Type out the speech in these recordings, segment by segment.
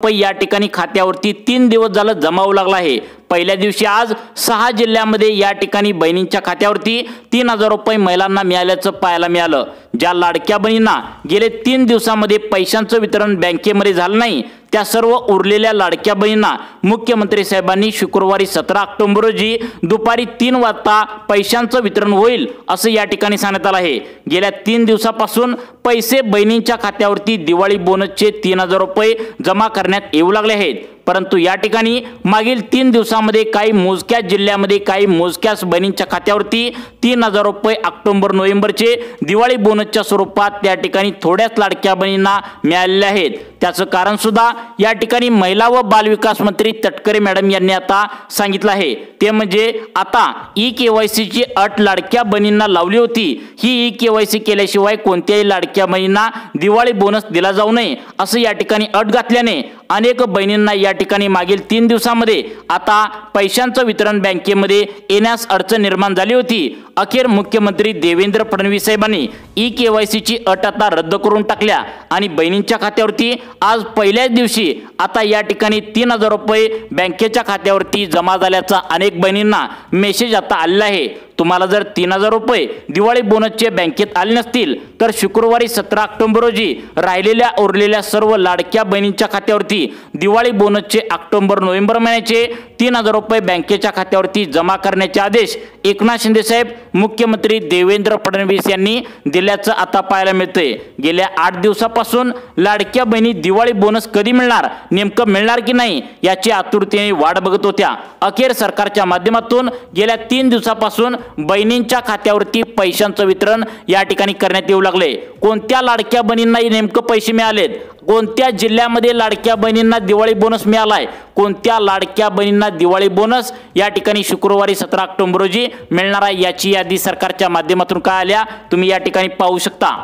या ठिकाणी खात्यावरती 3 दिवस झालं जमा होऊ लागला आहे। पहिल्या दिवशी आज 6 जिल्ह्यांमध्ये या ठिकाणी बहिणींच्या खात्यावरती 3000 रुपये महिलांना मिळाल्याचं पाहायला मिळालं। ज्या लाडक्या बहिणींना गेले 3 दिवसांमध्ये पैशांचं वितरण बँकेमध्ये झालं नाही त्या सर्व उरलेल्या लाडक्या बहिणींना मुख्यमंत्री साहेबांनी शुक्रवारी 17 ऑक्टोबर रोजी दुपारी 3 वाजता पैशांचं वितरण होईल असं या ठिकाणी सांगण्यात आलं आहे। गेल्या 3 दिवसापासून पैसे बहिणींच्या खात्यावरती दिवाळी बोनसचे 3000 रुपये जमा करण्यात येऊ लागले आहेत, परंतु या ठिकाणी मागील 3 दिवसांमध्ये काही मोजक्या जिल्ह्यामध्ये काही मोजक्याच बहिणींच्या खात्यावरती 3000 रुपये ऑक्टोबर नोव्हेंबरचे दिवाळी बोनसच्या स्वरूपात त्या ठिकाणी थोड्याच लाडक्या बहिणींना मिळालेले आहेत। त्याचं कारण सुद्धा या ठिकाणी महिला व बालविकास मंत्री तटकरे मॅडम यांनी आता सांगितलं आहे, ते म्हणजे आता ई-केवायसीची अट लाडक्या बहिणींना लावली होती। ही ई-केवायसी केल्याशिवाय कोणत्याही लाडक्या बहिणींना दिवाळी बोनस दिला जाऊ नये असं या ठिकाणी अट घातल्याने अनेक बहिणींना या ठिकाणी मागील 3 दिवसांमध्ये आता पैशांचं वितरण बँकेमध्ये येण्यास अडचण निर्माण झाली होती। अखेर मुख्यमंत्री देवेंद्र फडणवीस साहेबांनी ई-केवायसीची अट आता रद्द करून टाकल्या आणि बहिणींच्या खात्यावरती आज पहिल्याच दिवशी आता या ठिकाणी 3000 रुपये बँकेच्या खात्यावरती जमा झाल्याचा अनेक बहिणींना मेसेज आता आलेला आहे। तुम्हाला जर 3000 रुपये दिवाळी बोनसचे बँकेत आले नसतील तर शुक्रवारी 17 ऑक्टोबर रोजी राहिलेल्या उरलेल्या सर्व लाडक्या बहिणींच्या खात्यावरती दिवाळी बोनसचे ऑक्टोबर नोव्हेंबर महिन्याचे 3000 रुपये बँकेच्या खात्यावरती जमा करण्याचे आदेश एकनाथ शिंदे साहेब मुख्यमंत्री देवेंद्र फडणवीस यांनी दिल्याचं आता पाहायला मिळतंय। गेल्या 8 दिवसापासून लाडक्या बहिणी दिवाळी बोनस कधी मिळणार, नेमकं मिळणार की नाही याची आतुरतेने वाट बघत होत्या। अखेर सरकारच्या माध्यमातून गेल्या 3 दिवसापासून बहिणींच्या खात्यावरती पैशांचं वितरण या ठिकाणी करण्यात येऊ लागले। कोणत्या लाडक्या बहिणींना नेमकं पैसे मिळालेत, कोणत्या जिल्ह्यामध्ये लाडक्या बहिणींना दिवाळी बोनस मिळालाय, कोणत्या लाडक्या बहिणींना दिवाळी बोनस या ठिकाणी शुक्रवारी 17 ऑक्टोबर रोजी मिळणार आहे याची यादी सरकारच्या माध्यमातून काय आल्या तुम्ही या ठिकाणी पाहू शकता।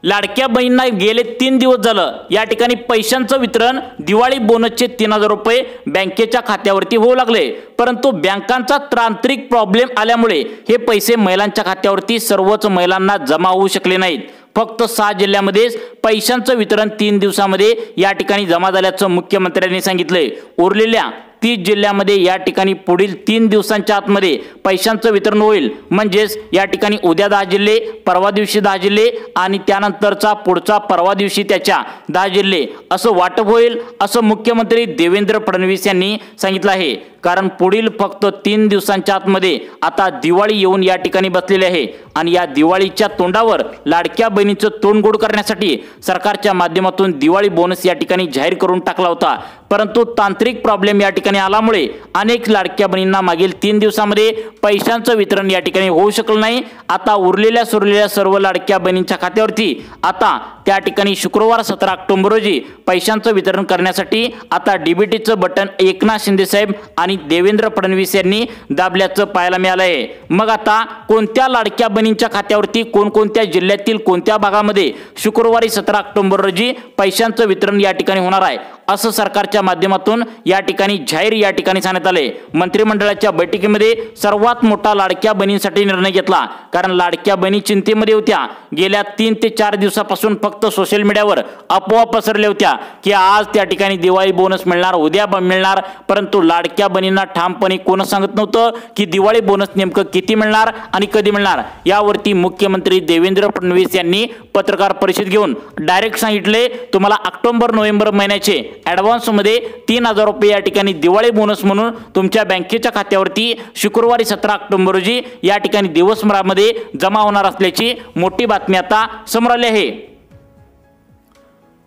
लाडक्या बहिणींना गेले 3 दिवस झालं या ठिकाणी पैशांचं वितरण दिवाळी बोनसचे 3000 रुपये बँकेच्या खात्यावरती होऊ लागले, परंतु बँकांचा तांत्रिक प्रॉब्लेम आल्यामुळे हे पैसे महिलांच्या खात्यावरती सर्वच महिलांना जमा होऊ शकले नाहीत। फक्त 6 जिल्ह्यांमध्येच पैशांचं वितरण 3 दिवसांमध्ये या ठिकाणी जमा झाल्याचं मुख्यमंत्र्यांनी सांगितलंय। उरलेल्या 30 जिल्ह्यांमध्ये या ठिकाणी पुढील 3 दिवसांच्या आतमध्ये पैशांचं वितरण होईल, म्हणजेच या ठिकाणी उद्या 10 जिल्हे, परवा दिवशी 10 जिल्हे आणि त्यानंतरचा पुढचा परवा दिवशी त्याच्या 10 जिल्हे असं वाटप होईल असं मुख्यमंत्री देवेंद्र फडणवीस यांनी सांगितलं आहे। कारण पुढील फक्त 3 दिवसांच्या आतमध्ये आता दिवाळी येऊन या ठिकाणी बसलेली आहे आणि या दिवाळीच्या तोंडावर लाडक्या बहिणीचं तोंड गोड करण्यासाठी सरकारच्या माध्यमातून दिवाळी बोनस या ठिकाणी जाहीर करून टाकला होता, परंतु तांत्रिक प्रॉब्लेम या ठिकाणी आल्यामुळे अनेक लाडक्या बहिणींना मागील 3 दिवसांमध्ये पैशांचं वितरण या ठिकाणी होऊ शकलं नाही। आता उरलेल्या सुरलेल्या सर्व लाडक्या बहिणींच्या खात्यावरती आता त्या ठिकाणी शुक्रवार 17 ऑक्टोबर रोजी पैशांचं वितरण करण्यासाठी आता डीबीटीचं बटन एकनाथ शिंदे साहेब आणि देवेंद्र फडणवीस यांनी दाबल्याचं पाहायला मिळालं आहे। मग आता कोणत्या लाडक्या बहिणींच्या खात्यावरती कोणकोणत्या जिल्ह्यातील कोणत्या भागामध्ये शुक्रवारी 17 ऑक्टोबर रोजी पैशांचं वितरण या ठिकाणी होणार आहे असं सरकारच्या माध्यमातून या ठिकाणी जाहीर या ठिकाणी सांगण्यात आले। मंत्रिमंडळाच्या बैठकीमध्ये सर्वात मोठा लाडक्या बहिणींसाठी निर्णय घेतला, कारण लाडक्या बहिणी चिंतेमध्ये होत्या। गेल्या 3 ते 4 दिवसापासून फक्त सोशल मीडियावर अफवा पसरल्या होत्या की आज त्या ठिकाणी दिवाळी बोनस मिळणार, उद्या मिळणार, परंतु लाडक्या बहिणींना ठामपणे कोण सांगत नव्हतं की दिवाळी बोनस नेमकं किती मिळणार आणि कधी मिळणार। यावरती मुख्यमंत्री देवेंद्र फडणवीस यांनी पत्रकार परिषद घेऊन डायरेक्ट सांगितले, तुम्हाला ऑक्टोबर नोव्हेंबर महिन्याचे ॲडव्हान्स मध्ये 3000 रुपये या ठिकाणी दिवाळी बोनस म्हणून तुमच्या बँकेच्या खात्यावरती शुक्रवारी 17 ऑक्टोबर रोजी या ठिकाणी दिवसभरामध्ये जमा होणार असल्याची मोठी बातमी आता समोर आली आहे।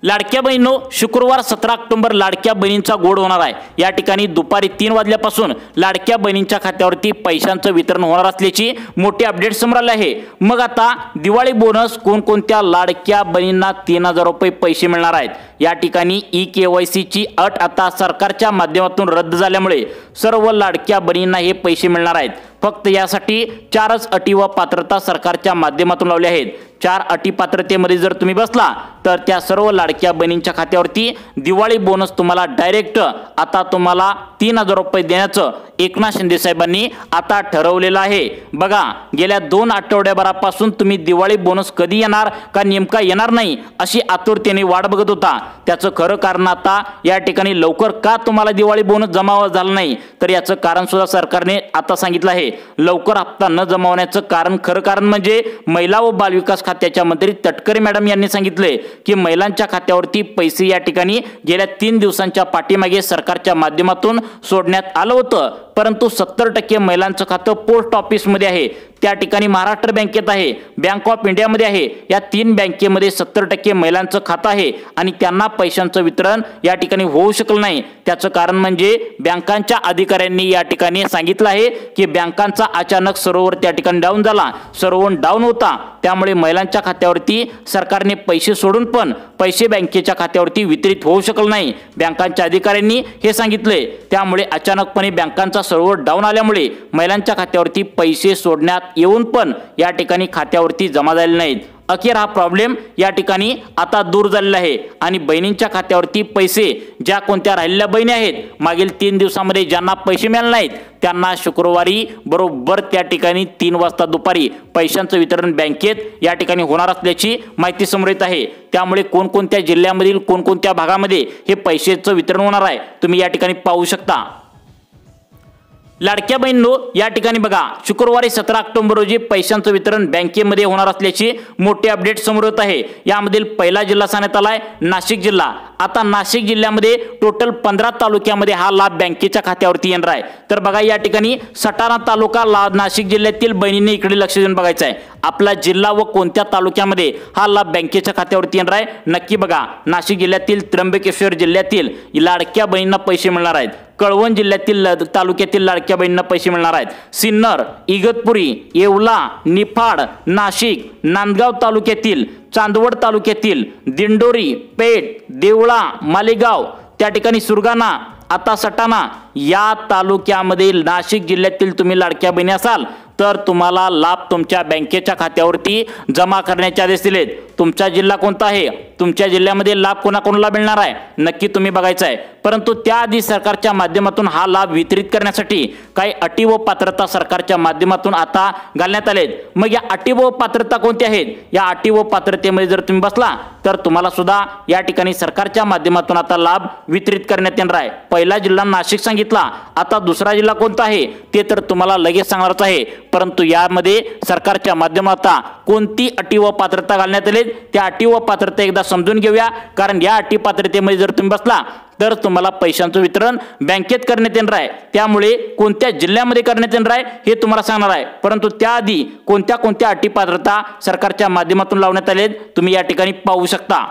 लाडक्या बहिणींनो, शुक्रवार 17 ऑक्टोबर लाडक्या बहिणींचा गोड होणार आहे। या ठिकाणी दुपारी 3 वाजल्यापासून लाडक्या बहिणींच्या खात्यावरती पैशांचं वितरण होणार असल्याची मोठी अपडेट समोर आली आहे। मग आता दिवाळी बोनस कोणकोणत्या लाडक्या बहिणींना 3000 रुपये पैसे मिळणार आहेत या ठिकाणी ई-केवायसीची अट आता सरकारच्या माध्यमातून रद्द झाल्यामुळे सर्व लाडक्या बहिणींना हे पैसे मिळणार आहेत। फक्त यासाठी 4च अटी व पात्रता सरकारच्या माध्यमातून लावल्या आहेत। 4 अटी पात्रतेमध्ये जर तुम्ही बसला तर त्या सर्व लाडक्या बहिणींच्या खात्यावरती दिवाळी बोनस तुम्हाला डायरेक्ट आता तुम्हाला 3000 रुपये देण्याचं एकनाथ शिंदे साहेबांनी आता ठरवलेलं आहे। बघा, गेल्या 2 आठवड्याभरापासून तुम्ही दिवाळी बोनस कधी येणार का नेमका येणार नाही अशी आतुरतेने वाट बघत होता। त्याचं खरं कारण आता या ठिकाणी लवकर का तुम्हाला दिवाळी बोनस जमा झाला नाही तर याचं कारण सुद्धा सरकारने आता सांगितलं आहे। लवकर हप्ता न जमावण्याचं खरं कारण म्हणजे महिला व बालविकास खात्याच्या मंत्री तटकरे मॅडम यांनी सांगितले की महिलांच्या खात्यावरती पैसे या ठिकाणी गेल्या 3 दिवसांच्या पाठीमागे सरकारच्या माध्यमातून सोडण्यात आलं होतं, परंतु 70% महिलांचं खातं पोस्ट ऑफिसमध्ये आहे, त्या ठिकाणी महाराष्ट्र बँकेत आहे, बँक ऑफ इंडियामध्ये आहे। या 3 बँकेमध्ये 70% महिलांचं खातं आहे आणि त्यांना पैशांचं वितरण या ठिकाणी होऊ शकलं नाही। त्याचं कारण म्हणजे बँकांच्या अधिकाऱ्यांनी या ठिकाणी सांगितलं आहे की बँकांचा अचानक सर्व्हर त्या ठिकाणी डाऊन झाला, सर्व्हर डाऊन होता, त्यामुळे महिलांच्या खात्यावरती सरकारने पैसे सोडून पण पैसे बँकेच्या खात्यावरती वितरित होऊ शकले नाही। बँकांच्या अधिकाऱ्यांनी हे सांगितले, त्यामुळे अचानकपणे बँकांचा सर्व्हर डाऊन आल्यामुळे महिलांच्या खात्यावरती पैसे सोडण्यात येऊन पण या ठिकाणी खात्यावरती जमा झाले नाहीत। अखेर हा प्रॉब्लेम या ठिकाणी आता दूर झालेला आहे आणि बहिणींच्या खात्यावरती पैसे ज्या कोणत्या राहिलेल्या बहिणी आहेत मागील 3 दिवसांमध्ये ज्यांना पैसे मिळाले नाहीत त्यांना शुक्रवारी बरोबर त्या ठिकाणी 3 वाजता दुपारी पैशांचं वितरण बँकेत या ठिकाणी होणार असल्याची माहिती समोर येत आहे। त्यामुळे कोणकोणत्या जिल्ह्यामधील कोणकोणत्या भागामध्ये हे पैशाचं वितरण होणार आहे तुम्ही या ठिकाणी पाहू शकता। लाडक्या बहिणींनो, या ठिकाणी बघा, शुक्रवारी 17 ऑक्टोबर रोजी पैशांचं वितरण बँकेमध्ये होणार असल्याची मोठी अपडेट समोर येत आहे। यामधील पहिला जिल्हा सांगण्यात आलाय नाशिक जिल्हा। आता नाशिक जिल्ह्यामध्ये टोटल 15 तालुक्यामध्ये हा लाभ बँकेच्या खात्यावरती येणार आहे। तर बघा, या ठिकाणी सटाणा तालुका नाशिक जिल्ह्यातील बहिणींनी इकडे लक्ष देऊन बघायचं आहे, आपला जिल्हा व कोणत्या तालुक्यामध्ये हा लाभ बँकेच्या खात्यावरती येणार आहे नक्की बघा। नाशिक जिल्ह्यातील त्र्यंबकेश्वर जिल्ह्यातील लाडक्या बहिणींना पैसे मिळणार आहेत, कळवण जिल्ह्यातील तालुक्यातील लाडक्या बहिणींना पैसे मिळणार आहेत, सिन्नर, इगतपुरी, येवला, निफाड, नाशिक, नांदगाव तालुक्यातील, चांदवड तालुक्यातील, दिंडोरी, पेठ, देवळा, मालेगाव, त्या ठिकाणी सुरगाणा, आता सटाणा या तालुक्यामध्ये नाशिक जिल्ह्यातील तुम्ही लाडक्या बहिणी असाल तर तुम्हाला लाभ तुमच्या बँकेच्या खात्यावरती जमा करण्याचे आदेश दिलेत। तुमचा जिल्हा कोणता आहे, तुमच्या जिल्ह्यामध्ये लाभ कोणाकोणाला मिळणार आहे नक्की तुम्ही बघायचं आहे। परंतु त्याआधी सरकारच्या माध्यमातून हा लाभ वितरित करण्यासाठी काही अटी व पात्रता सरकारच्या माध्यमातून आता घालण्यात आलेत। मग या अटी व पात्रता कोणत्या आहेत, या अटी व पात्रतेमध्ये जर तुम्ही बसला तर तुम्हाला सुद्धा या ठिकाणी सरकारच्या माध्यमातून आता लाभ वितरित करण्यात येणार आहे। पहिला जिल्हा नाशिक सांगितला, आता दुसरा जिल्हा कोणता आहे ते तर तुम्हाला लगेच सांगणारच आहे, परंतु यामध्ये सरकारच्या माध्यमातून कोणती अटी व पात्रता घालण्यात आली त्या अटी व पात्रता एकदा समजून घेऊया। कारण या अटी पात्रतेमध्ये जर तुम्ही बसला तर तुम्हाला पैशांचं वितरण बँकेत करण्यात येणार आहे, त्यामुळे कोणत्या जिल्ह्यामध्ये करण्यात येणार आहे हे तुम्हाला सांगणार आहे। परंतु त्याआधी कोणत्या कोणत्या अटी पात्रता सरकारच्या माध्यमातून लावण्यात आलेत तुम्ही या ठिकाणी पाहू शकता।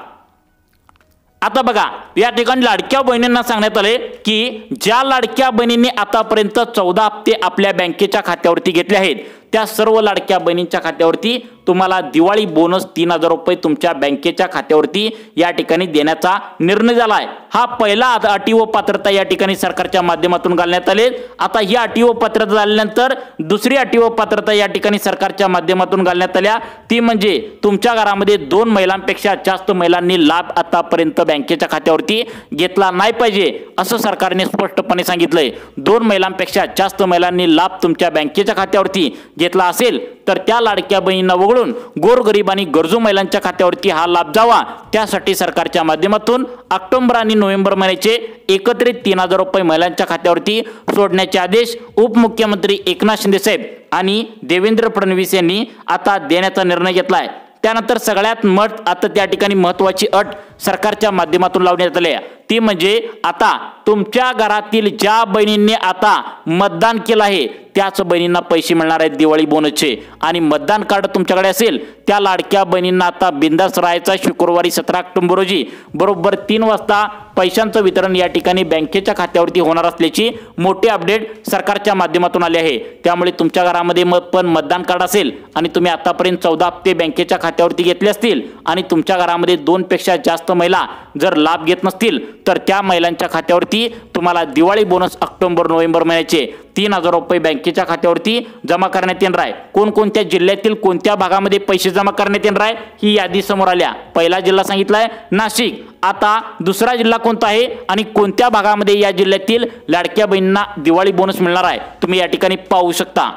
आता बघा, या ठिकाणी लाडक्या बहिणींना सांगण्यात आले की ज्या लाडक्या बहिणींनी आतापर्यंत 14 हप्ते आपल्या बँकेच्या खात्यावरती घेतले आहेत त्या सर्व लाडक्या बहिणींच्या खात्यावरती तुम्हाला दिवाळी बोनस 3000 रुपये तुमच्या बँकेच्या खात्यावरती या ठिकाणी देण्याचा निर्णय झाला आहे। हा पहिला अटी व पात्रता या ठिकाणी सरकारच्या माध्यमातून घालण्यात आले। आता ही अटी व पात्रता झाल्यानंतर दुसरी अटी व पात्रता या ठिकाणी सरकारच्या माध्यमातून घालण्यात आल्या, ती म्हणजे तुमच्या घरामध्ये 2 महिलांपेक्षा जास्त महिलांनी लाभ आतापर्यंत बँकेच्या खात्यावरती घेतला नाही पाहिजे असं सरकारने स्पष्टपणे सांगितलंय। 2 महिलांपेक्षा जास्त महिलांनी लाभ तुमच्या बँकेच्या खात्यावरती घेतला असेल तर त्या लाडक्या बहिणींना वगळून गोरगरीब आणि गरजू महिलांच्या खात्यावरती हा लाभ जावा, त्यासाठी सरकारच्या माध्यमातून ऑक्टोबर आणि नोव्हेंबर महिन्याचे एकत्रित 3000 रुपये महिलांच्या खात्यावरती सोडण्याचे आदेश उपमुख्यमंत्री एकनाथ शिंदे साहेब आणि देवेंद्र फडणवीस यांनी आता देण्याचा निर्णय घेतला आहे। त्यानंतर सगळ्यात आता त्या ठिकाणी महत्त्वाची अट सरकारच्या माध्यमातून लावण्यात आली आहे, ती म्हणजे आता तुमच्या घरातील ज्या बहिणींनी आता मतदान केलं आहे त्याच बहिणींना पैसे मिळणार आहेत दिवाळी बोनसचे। आणि मतदान कार्ड तुमच्याकडे असेल त्या लाडक्या बहिणींना आता बिंदास राहायचा, शुक्रवारी 17 ऑक्टोबर रोजी बरोबर 3 वाजता पैशांचं वितरण या ठिकाणी बँकेच्या खात्यावरती होणार असल्याची मोठी अपडेट सरकारच्या माध्यमातून आली आहे। त्यामुळे तुमच्या घरामध्ये पण मतदान कार्ड असेल आणि तुम्ही आतापर्यंत 14 हप्ते बँकेच्या खात्यावरती घेतले असतील आणि तुमच्या घरामध्ये 2 पेक्षा जास्त महिला जर लाभ घेत नसतील तर त्या महिलांच्या खात्यावरती तुम्हाला दिवाळी बोनस ऑक्टोबर नोव्हेंबर महिन्याचे 3,000 रुपये बँकेच्या खात्यावरती जमा करण्यात येणार आहे। कोणकोणत्या जिल्ह्यातील कोणत्या भागामध्ये पैसे जमा करण्यात येणार आहे ही यादी समोर आल्या। पहिला जिल्हा सांगितलाय नाशिक। आता दुसरा जिल्हा कोणता आहे आणि कोणत्या भागामध्ये या जिल्ह्यातील लाडक्या बहिणींना दिवाळी बोनस मिळणार आहे तुम्ही या ठिकाणी पाहू शकता।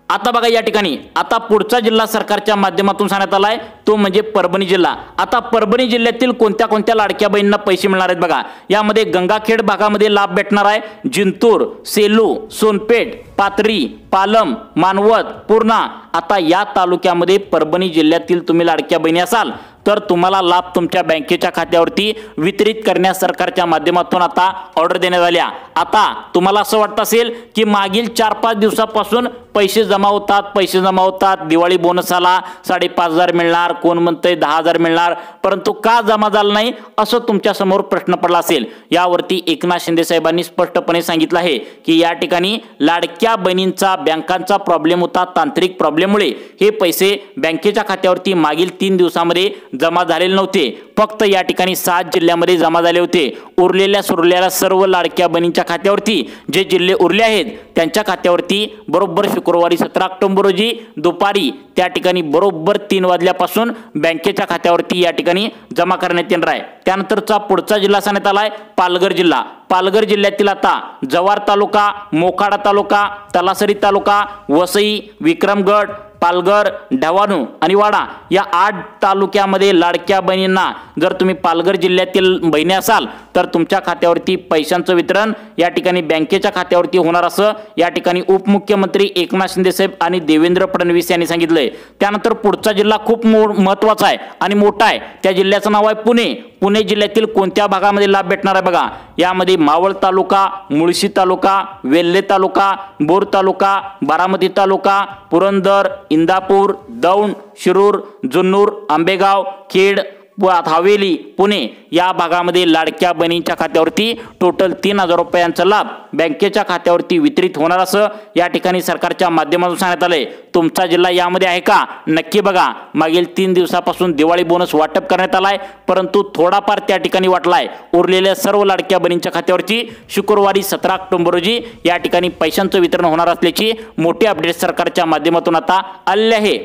आता बघा या ठिकाणी आता पुढचा जिल्हा सरकारच्या माध्यमातून सांगण्यात आलाय तो म्हणजे परभणी जिल्हा। आता परभणी जिल्ह्यातील कोणत्या कोणत्या लाडक्या बहिणींना पैसे मिळणार आहेत बघा। यामध्ये गंगाखेड भागामध्ये लाभ भेटणार आहे, जिंतूर, सेलू, सोनपेठ, पाथरी, पालम, मानवत, पूर्णा। आता या तालुक्यामध्ये परभणी जिल्ह्यातील तुम्ही लाडक्या बहिणी असाल तर तुम्हाला लाभ तुमच्या बँकेच्या खात्यावरती वितरित करण्यास सरकारच्या माध्यमातून आता ऑर्डर देण्यात आल्या। आता तुम्हाला असं वाटत असेल की मागील 4-5 दिवसापासून पैसे जमा होतात, दिवाळी बोनस आला 5,500 मिळणार, कोण म्हणतंय 10,000 मिळणार, परंतु का जमा झालं नाही असं तुमच्या समोर प्रश्न पडला असेल। यावरती एकनाथ शिंदे साहेबांनी स्पष्टपणे सांगितलं आहे की या ठिकाणी लाडक्या बहिणींचा बँकांचा प्रॉब्लेम होता, तांत्रिक प्रॉब्लेममुळे हे पैसे बँकेच्या खात्यावरती मागील 3 दिवसांमध्ये जमा झालेले नव्हते। फक्त या ठिकाणी 7 जिल्ह्यामध्ये जमा झाले होते। उरलेल्या सुरलेल्या सर्व लाडक्या बहिणींच्या खात्यावरती जे जिल्हे उरले आहेत त्यांच्या खात्यावरती बरोबर शुक्रवारी 17 ऑक्टोबर रोजी दुपारी त्या ठिकाणी बरोबर 3 वाजल्यापासून बँकेच्या खात्यावरती या ठिकाणी जमा करण्यात येणार आहे। त्यानंतरचा पुढचा जिल्हा सांगण्यात आलाय पालघर जिल्हा। पालघर जिल्ह्यातील आता जव्हार तालुका, मोखाडा तालुका, तलासरी तालुका, वसई, विक्रमगड, पालघर, डहाणू आणि वाडा या 8 तालुक्यामध्ये लाडक्या बहिणींना जर तुम्ही पालघर जिल्ह्यातील बहिणी असाल तर तुमच्या खात्यावरती पैशांचं वितरण या ठिकाणी बँकेच्या खात्यावरती होणार असं या ठिकाणी उपमुख्यमंत्री एकनाथ शिंदे साहेब आणि देवेंद्र फडणवीस यांनी सांगितलंय। त्यानंतर पुढचा जिल्हा खूप महत्त्वाचा आहे आणि मोठा आहे। त्या जिल्ह्याचं नाव आहे पुणे। पुणे जिल्ह्यातील कोणत्या भागामध्ये लाभ भेटणार आहे बघा। यामध्ये मावळ तालुका, मुळशी तालुका, वेल्हे तालुका, बोर तालुका, बारामती तालुका, पुरंदर, इंदापूर, दौंड, शिरूर, जुन्नूर, आंबेगाव, खेड, हवेली, पुणे या भागामध्ये लाडक्या बहिणींच्या खात्यावरती टोटल 3,000 रुपयांचा लाभ बँकेच्या खात्यावरती वितरित होणार असं या ठिकाणी सरकारच्या माध्यमातून सांगण्यात आलंय। तुमचा जिल्हा यामध्ये आहे का नक्की बघा। मागील 3 दिवसापासून दिवाळी बोनस वाटप करण्यात आलाय परंतु थोडाफार त्या ठिकाणी वाटलाय। उरलेल्या सर्व लाडक्या बहिणींच्या खात्यावरती शुक्रवारी 17 ऑक्टोबर रोजी या ठिकाणी पैशांचं वितरण होणार असल्याची मोठी अपडेट सरकारच्या माध्यमातून आता आले आहे।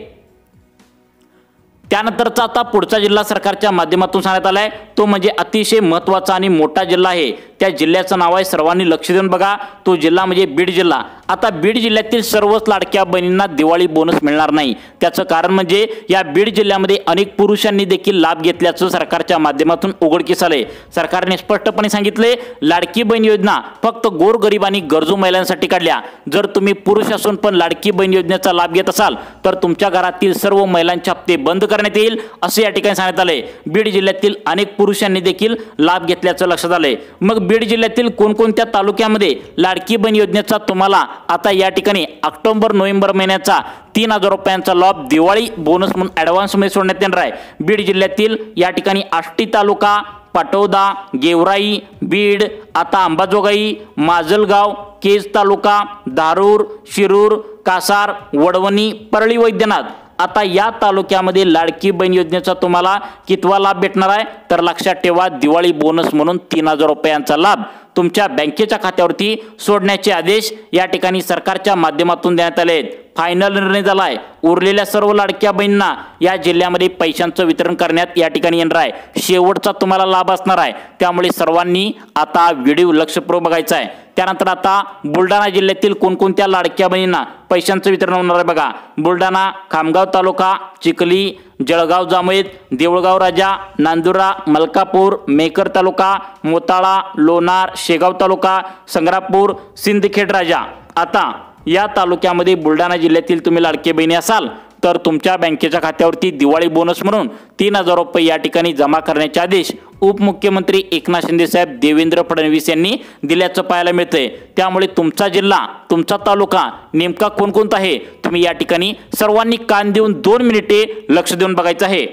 त्यानंतरचा आता पुढचा जिल्हा सरकारच्या माध्यमातून सांगण्यात आलाय तो म्हणजे अतिशय महत्त्वाचा आणि मोठा जिल्हा आहे। त्या जिल्ह्याचं नाव आहे, सर्वांनी लक्ष देऊन बघा, तो जिल्हा म्हणजे बीड जिल्हा। आता बीड जिल्ह्यातील सर्वच लाडक्या बहिणींना दिवाळी बोनस मिळणार नाही। त्याचं कारण म्हणजे या बीड जिल्ह्यामध्ये अनेक पुरुषांनी देखील लाभ घेतल्याचं सरकारच्या माध्यमातून उघडकीस आलंय। सरकारने स्पष्टपणे सांगितले लाडकी बहीण योजना फक्त गोरगरीब आणि गरजू महिलांसाठी काढल्या। जर तुम्ही पुरुष असून पण लाडकी बहीण योजनेचा लाभ घेत असाल तर तुमच्या घरातील सर्व महिलांचे हप्ते बंद करण्यात येईल असे या ठिकाणी सांगण्यात आले। बीड जिल्ह्यातील अनेक पुरुषांनी देखील लाभ घेतल्याचं लक्षात आलंय। मग बीड जिल्ह्यातील कोणकोणत्या तालुक्यामध्ये लाडकी बहीण योजनेचा तुम्हाला आता या ठिकाणी ऑक्टोबर-नोव्हेंबर महिन्याचा 3,000 रुपयांचा लाभ दिवाळी बोनस म्हणून ॲडव्हान्स मध्ये सोडण्यात येणार आहे। बीड जिल्ह्यातील या ठिकाणी आष्टी तालुका, पाटोदा, गेवराई, बीड, आता अंबाजोगाई, माजलगाव, केज तालुका, धारूर, शिरूर, कासार, वडवणी, परळी वैद्यनाथ आता या तालुक्यामध्ये लाडकी बहीण योजनेचा तुम्हाला कितवा लाभ भेटणार आहे तर लक्षात ठेवा दिवाळी बोनस म्हणून 3,000 रुपयांचा लाभ तुमच्या बँकेच्या खात्यावरती सोडण्याचे आदेश या ठिकाणी सरकारच्या माध्यमातून देण्यात आले आहेत। फायनल निर्णय झाला आहे। उरलेल्या सर्व लाडक्या बहिणींना या जिल्ह्यामध्ये पैशांचं वितरण करण्यात या ठिकाणी येणार आहे। शेवटचा तुम्हाला लाभ असणार आहे, त्यामुळे सर्वांनी आता व्हिडिओ लक्षपूर्वक बघायचा आहे। त्यानंतर आता बुलढाणा जिल्ह्यातील कोणकोणत्या लाडक्या बहिणींना पैशांचं वितरण होणार आहे बघा। बुलढाणा, खामगाव तालुका, चिखली, जळगाव जामोद, देऊळगाव राजा, नांदुरा, मलकापूर, मेकर तालुका, मोताळा, लोणार, शेगाव तालुका, संग्रापूर, सिंदखेड राजा आता या तालुक्यामध्ये बुलढाणा जिल्ह्यातील तुम्ही लाडके बहिणी असाल तर तुमच्या बँकेच्या खात्यावरती दिवाळी बोनस म्हणून 3,000 रुपये या ठिकाणी जमा करण्याचे आदेश उपमुख्यमंत्री एकनाथ शिंदे साहेब, देवेंद्र फडणवीस यांनी दिल्याचं पाहायला मिळतंय। त्यामुळे तुमचा जिल्हा, तुमचा तालुका नेमका कोणकोणता आहे तुम्ही या ठिकाणी सर्वांनी कान देऊन 2 मिनिटे लक्ष देऊन बघायचं आहे।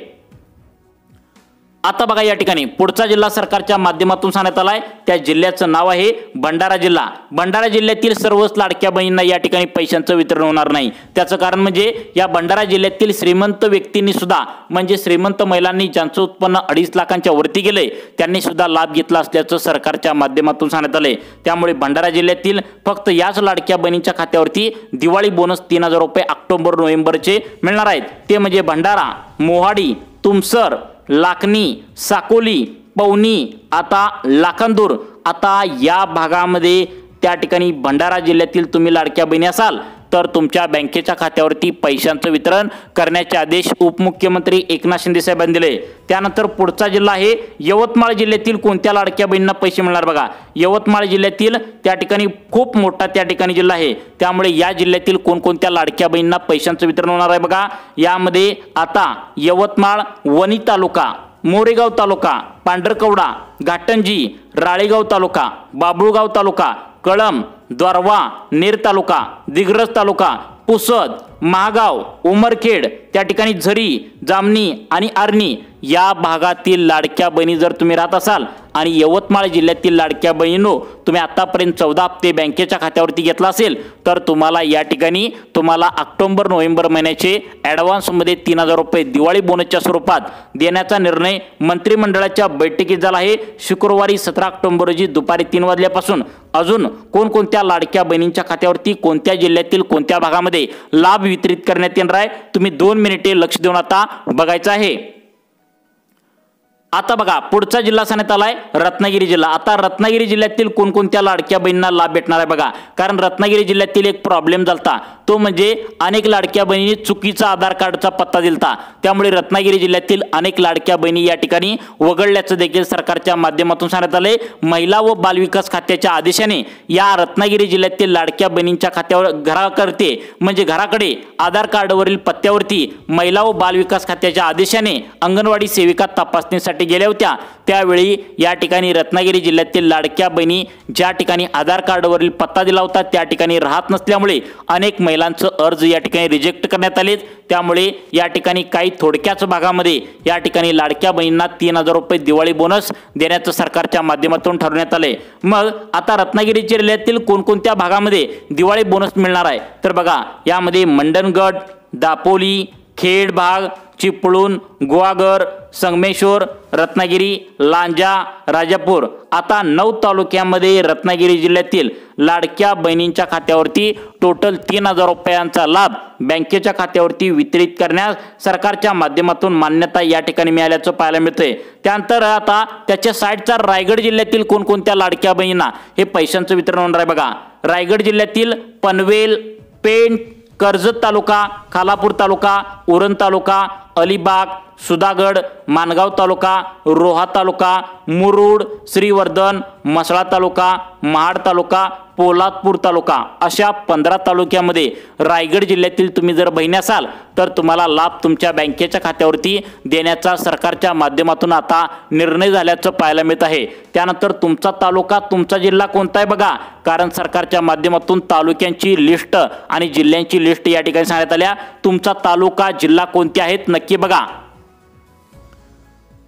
आता बघा या ठिकाणी पुढचा जिल्हा सरकारच्या माध्यमातून सांगण्यात आलाय, त्या जिल्ह्याचं नाव आहे भंडारा जिल्हा। भंडारा जिल्ह्यातील सर्वच लाडक्या बहिणींना या ठिकाणी पैशांचं वितरण होणार नाही। त्याचं कारण म्हणजे या भंडारा जिल्ह्यातील श्रीमंत व्यक्तींनी सुद्धा म्हणजे श्रीमंत महिलांनी ज्यांचं उत्पन्न 2.5 लाखांच्या वरती गेले त्यांनी सुद्धा लाभ घेतला असल्याचं सरकारच्या माध्यमातून सांगण्यात आले। त्यामुळे भंडारा जिल्ह्यातील फक्त याच लाडक्या बहिणींच्या खात्यावरती दिवाळी बोनस 3000 रुपये ऑक्टोबर नोव्हेंबरचे मिळणार आहेत। ते म्हणजे भंडारा, मोहाडी, तुमसर, लाखनी, साकोली, पवनी, आता लाखांदूर। आता या भागामध्ये त्या ठिकाणी भंडारा जिल्ह्यातील तुम्ही लाडक्या बहिणी असाल तर तुमच्या बँकेच्या खात्यावरती पैशांचं वितरण करण्याचे आदेश उपमुख्यमंत्री एकनाथ शिंदे साहेबांनी दिले। त्यानंतर पुढचा जिल्हा आहे यवतमाळ जिल्ह्यातील कोणत्या लाडक्या बहिणींना पैसे मिळणार बघा। यवतमाळ जिल्ह्यातील त्या ठिकाणी खूप मोठा त्या ठिकाणी जिल्हा आहे, त्यामुळे या जिल्ह्यातील कोणकोणत्या लाडक्या बहिणींना पैशांचं वितरण होणार आहे बघा। यामध्ये आता यवतमाळ, वणी तालुका, मोरेगाव तालुका, पांढरकवडा, घाटंजी, राळेगाव तालुका, बाबुळगाव तालुका, कळंब, द्वारवा, नेर तालुका, दिग्रस तालुका, पुसद, महागाव, उमरखेड, त्या ठिकाणी झरी, जामनी आणि आर्णी या भागातील लाडक्या बहिणी जर तुम्ही राहत असाल आणि यवतमाळ जिल्ह्यातील लाडक्या बहिणींनो तुम्ही आतापर्यंत 14 हप्ते बँकेच्या खात्यावरती घेतला असेल तर तुम्हाला या ठिकाणी ऑक्टोबर नोव्हेंबर महिन्याचे ॲडव्हान्समध्ये 3000 रुपये दिवाळी बोनसच्या स्वरूपात देण्याचा निर्णय मंत्रिमंडळाच्या बैठकीत झाला आहे। शुक्रवारी 17 ऑक्टोबर रोजी दुपारी 3 वाजल्यापासून अजून कोणकोणत्या लाडक्या बहिणींच्या खात्यावरती कोणत्या जिल्ह्यातील कोणत्या भागामध्ये लाभ वितरित करण्यात येणार आहे तुम्ही 2 मिनिटे लक्ष देऊन आता बघायचं आहे। आता बघा पुढचा जिल्हा सांगण्यात आलाय रत्नागिरी जिल्हा। आता रत्नागिरी जिल्ह्यातील कोणकोणत्या लाडक्या बहिणींना लाभ भेटणार आहे बघा, कारण रत्नागिरी जिल्ह्यातील एक प्रॉब्लेम झालता, तो म्हणजे अनेक लाडक्या बहिणींनी चुकीचा आधार कार्डचा पत्ता दिलता, त्यामुळे रत्नागिरी जिल्ह्यातील अनेक लाडक्या बहिणी या ठिकाणी वगळल्याचं देखील सरकारच्या माध्यमातून सांगण्यात आले। महिला व बालविकास खात्याच्या आदेशाने या रत्नागिरी जिल्ह्यातील लाडक्या बहिणींच्या खात्यावर घराकरते म्हणजे घराकडे आधार कार्डवरील पत्त्यावरती महिला व बालविकास खात्याच्या आदेशाने अंगणवाडी सेविका तपासणीसाठी गेल्या होत्या। त्यावेळी या ठिकाणी रत्नागिरी जिल्ह्यातील लाडक्या बहिणी ज्या ठिकाणी आधार कार्डवरील पत्ता दिला होता त्या ठिकाणी राहत नसल्यामुळे अनेक महिलांचे अर्ज या ठिकाणी रिजेक्ट करण्यात आले। त्यामुळे या ठिकाणी काही थोडक्याच भागामध्ये या ठिकाणी लाडक्या बहिणींना 3000 रुपये दिवाळी बोनस देण्याचं सरकारच्या माध्यमातून ठरवण्यात आले। मग आता रत्नागिरी जिल्ह्यातील कोणकोणत्या भागामध्ये दिवाळी बोनस मिळणार आहे तर बघा, यामध्ये मंडणगड, दापोली, खेड भाग, चिपळूण, गुहागर, संगमेश्वर, रत्नागिरी, लांजा, राजापूर। आता 9 तालुक्यामध्ये रत्नागिरी जिल्ह्यातील लाडक्या बहिणींच्या खात्यावरती टोटल 3000 रुपयांचा लाभ बँकेच्या खात्यावरती वितरित करण्यास सरकारच्या माध्यमातून मान्यता या ठिकाणी मिळाल्याचं पाहायला मिळतंय। त्यानंतर आता त्याच्या साईडचा रायगड जिल्ह्यातील कोणकोणत्या लाडक्या बहिणींना हे पैशांचं वितरण होणार आहे बघा। रायगड जिल्ह्यातील पनवेल, पेण, कर्जत तालुका, खालापूर तालुका, उरण तालुका, अलिबाग, सुधागड, मानगाव तालुका, रोहा तालुका, मुरुड, श्रीवर्धन, म्हसळा तालुका, महाड तालुका, पोलादपूर तालुका अशा 15 तालुक्यामध्ये रायगड जिल्ह्यातील तुम्ही जर बहिणी असाल तर तुम्हाला लाभ तुमच्या बँकेच्या खात्यावरती देण्याचा सरकारच्या माध्यमातून आता निर्णय झाल्याचं पाहायला मिळत आहे। त्यानंतर तुमचा तालुका, तुमचा जिल्हा कोणता आहे बघा, कारण सरकारच्या माध्यमातून तालुक्यांची लिस्ट आणि जिल्ह्यांची लिस्ट या ठिकाणी सांगण्यात आल्या। तुमचा तालुका, जिल्हा कोणते आहेत नक्की बघा।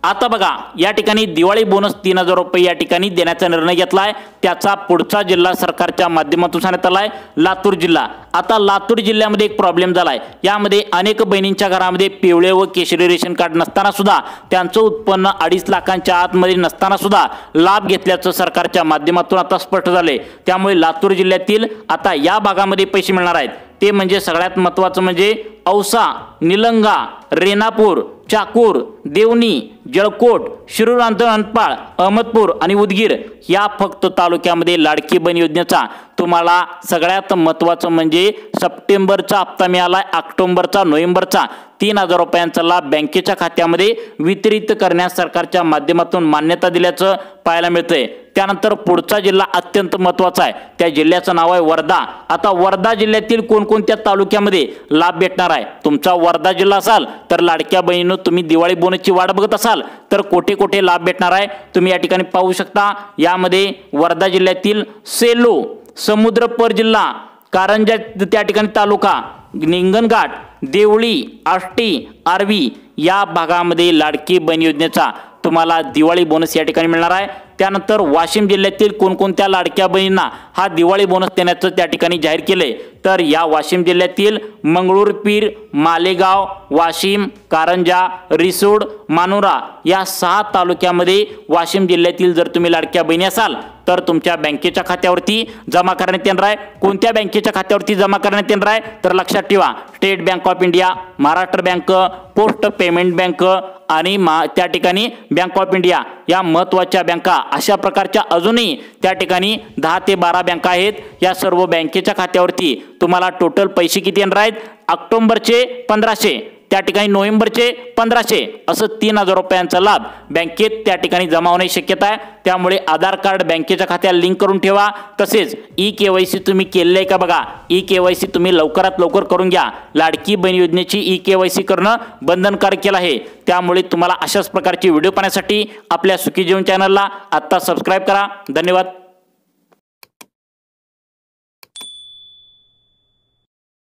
आता बघा या ठिकाणी दिवाळी बोनस 3000 रुपये या ठिकाणी देण्याचा निर्णय घेतलाय। त्याचा पुढचा जिल्हा सरकारच्या माध्यमातून सांगण्यात आलाय लातूर जिल्हा। आता लातूर जिल्ह्यामध्ये एक प्रॉब्लेम झालाय, यामध्ये अनेक बहिणींच्या घरामध्ये पिवळे व केशरी रेशन कार्ड नसताना सुद्धा त्यांचं उत्पन्न 2.5 लाखांच्या आतमध्ये नसताना सुद्धा लाभ घेतल्याचं सरकारच्या माध्यमातून आता स्पष्ट झाले। त्यामुळे लातूर जिल्ह्यातील आता या भागामध्ये पैसे मिळणार आहेत ते म्हणजे सगळ्यात महत्त्वाचं म्हणजे औसा, निलंगा, रेणापूर, चाकूर, देवणी, जळकोट, शिरूर, अंतपाळ, अहमदपूर आणि उदगीर या फक्त तालुक्यामध्ये लाडकी बहीण योजनेचा तुम्हाला सगळ्यात महत्त्वाचं म्हणजे सप्टेंबरचा हप्ता मिळालाय, ऑक्टोबरचा, नोव्हेंबरचा 3000 रुपयांचा लाभ बँकेच्या खात्यामध्ये वितरित करण्यास सरकारच्या माध्यमातून मान्यता दिल्याचं पाहायला मिळतंय। त्यानंतर पुढचा जिल्हा अत्यंत महत्त्वाचा आहे, त्या जिल्ह्याचं नाव आहे वर्धा। आता वर्धा जिल्ह्यातील कोणकोणत्या तालुक्यामध्ये लाभ भेटणार आहे? तुमचा वर्धा जिल्हा असाल तर लाडक्या बहिणींनो तुम्ही दिवाळी बोनसची वाट बघत असाल तर कोठे कोठे लाभ भेटणार आहे तुम्ही या ठिकाणी पाहू शकता। यामध्ये वर्धा जिल्ह्यातील सेलू, समुद्रपूर जिल्हा, कारंजा त्या ठिकाणी तालुका, निंगणघाट, देवळी, आष्टी, आर्वी या भागामध्ये लाडकी बहीण योजनेचा तुम्हाला दिवाळी बोनस या ठिकाणी मिळणार आहे। त्यानंतर वाशिम जिल्ह्यातील कोणकोणत्या लाडक्या बहिणींना हा दिवाळी बोनस देण्याचं त्या ठिकाणी जाहीर केले, तर या वाशिम जिल्ह्यातील मंगळूरपीर, मालेगाव, वाशिम, कारंजा, रिसोड, मानोरा या 6 तालुक्यामध्ये वाशिम जिल्ह्यातील जर तुम्ही लाडक्या बहिणी असाल तर तुमच्या बँकेच्या खात्यावरती जमा करण्यात येणार आहे। कोणत्या बँकेच्या खात्यावरती जमा करण्यात येणार आहे तर लक्षात ठेवा, state bank of India, Maharashtra bank, post payment bank आणि त्या ठिकाणी बँक ऑफ इंडिया या महत्त्वाच्या बँका, अशा प्रकारच्या अजूनही त्या ठिकाणी 10 ते 12 बँका आहेत। या सर्व बँकेच्या खात्यावरती तुम्हाला टोटल पैसे किती येणार आहेत, ऑक्टोबरचे 1500, त्या ठिकाणी नोव्हेंबरचे 1500 असं 3000 रुपयांचा लाभ बँकेत त्या ठिकाणी जमा होण्याची शक्यता आहे। त्यामुळे आधार कार्ड बँकेच्या खात्याला लिंक करून ठेवा। तसेच ई-KYC तुम्ही केलेलं आहे का बघा, ई-KYC तुम्ही लवकरात लवकर करून घ्या। लाडकी बहीण योजनेची ई-KYC करणं बंधनकारक केलं आहे। त्यामुळे तुम्हाला अशाच प्रकारचे व्हिडिओ पाहण्यासाठी आपल्या सुखी जीवन चॅनलला आत्ता सबस्क्राईब करा। धन्यवाद।